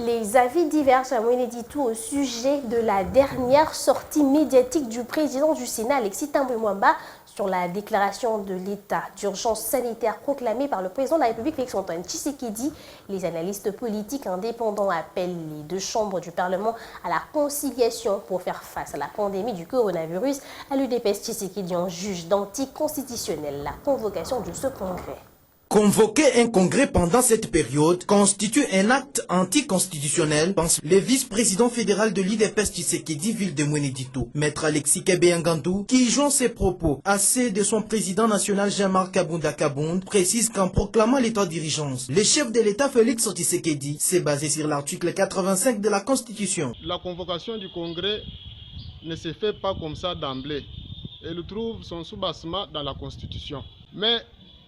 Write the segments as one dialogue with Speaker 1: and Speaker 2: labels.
Speaker 1: Les avis divergent à Mweneditu au sujet de la dernière sortie médiatique du président du Sénat, Alexis Thambwe Mwamba, sur la déclaration de l'état d'urgence sanitaire proclamée par le président de la République, Félix-Antoine Tshisekedi. Les analystes politiques indépendants appellent les deux chambres du Parlement à la conciliation pour faire face à la pandémie du coronavirus. À l'UDPS, Tshisekedi en juge d'anticonstitutionnel la convocation de ce congrès.
Speaker 2: Convoquer un congrès pendant cette période constitue un acte anticonstitutionnel, pense le vice-président fédéral de l'UDPS Tshisekedi, ville de Mweneditu, maître Alexis Kebe-Ngandou, qui joint ses propos à ceux de son président national Jean-Marc Kabunda Kabound, précise qu'en proclamant l'état d'urgence, le chef de l'État Félix Tshisekedi s'est basé sur l'article 85 de la Constitution.
Speaker 3: La convocation du congrès ne se fait pas comme ça d'emblée. Elle trouve son soubassement dans la Constitution. Mais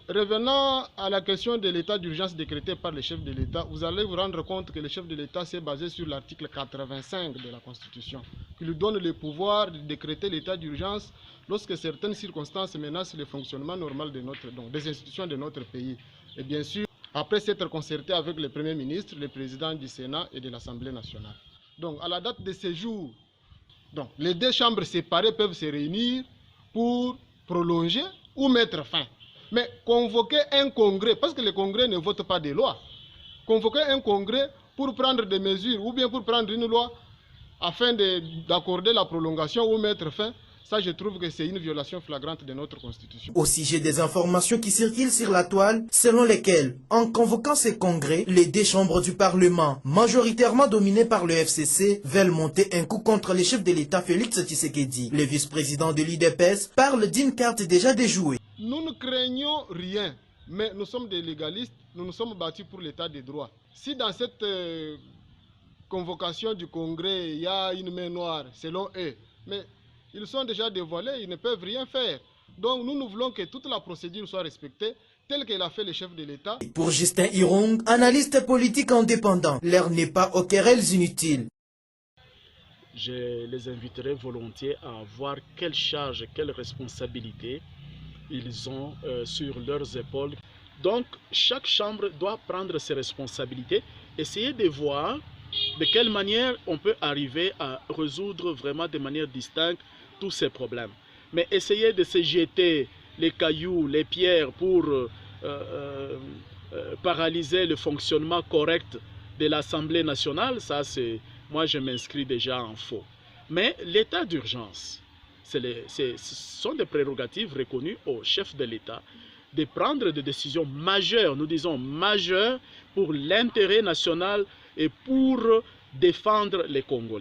Speaker 3: revenant à la question de l'état d'urgence décrété par le chef de l'État, vous allez vous rendre compte que le chef de l'État s'est basé sur l'article 85 de la Constitution, qui lui donne le pouvoir de décréter l'état d'urgence lorsque certaines circonstances menacent le fonctionnement normal des institutions de notre pays. Et bien sûr, après s'être concerté avec le Premier ministre, le président du Sénat et de l'Assemblée nationale. Donc, à la date de ce jour, les deux chambres séparées peuvent se réunir pour prolonger ou mettre fin. Mais convoquer un congrès, parce que le congrès ne vote pas des lois, convoquer un congrès pour prendre des mesures ou bien pour prendre une loi afin d'accorder la prolongation ou mettre fin, ça je trouve que c'est une violation flagrante de notre Constitution.
Speaker 2: Au sujet des informations qui circulent sur la toile, selon lesquelles, en convoquant ces congrès, les deux chambres du Parlement, majoritairement dominées par le FCC, veulent monter un coup contre le chef de l'État Félix Tshisekedi. Le vice-président de l'UDPS parle d'une carte déjà déjouée.
Speaker 3: Nous ne craignons rien, mais nous sommes des légalistes, nous nous sommes battus pour l'état des droits. Si dans cette convocation du congrès, il y a une main noire, selon eux, mais ils sont déjà dévoilés, ils ne peuvent rien faire. Donc nous voulons que toute la procédure soit respectée, telle qu'elle a fait le chef de l'État.
Speaker 2: Pour Justin Irong, analyste politique indépendant, l'heure n'est pas aux querelles inutiles.
Speaker 4: Je les inviterai volontiers à voir quelle charge, quelle responsabilité ils ont sur leurs épaules. Donc, chaque chambre doit prendre ses responsabilités, essayer de voir de quelle manière on peut arriver à résoudre vraiment de manière distincte tous ces problèmes. Mais essayer de se jeter les cailloux, les pierres pour paralyser le fonctionnement correct de l'Assemblée nationale, ça c'est, moi je m'inscris déjà en faux. Mais l'état d'urgence, ce sont des prérogatives reconnues au chef de l'État de prendre des décisions majeures, nous disons majeures, pour l'intérêt national et pour défendre les Congolais.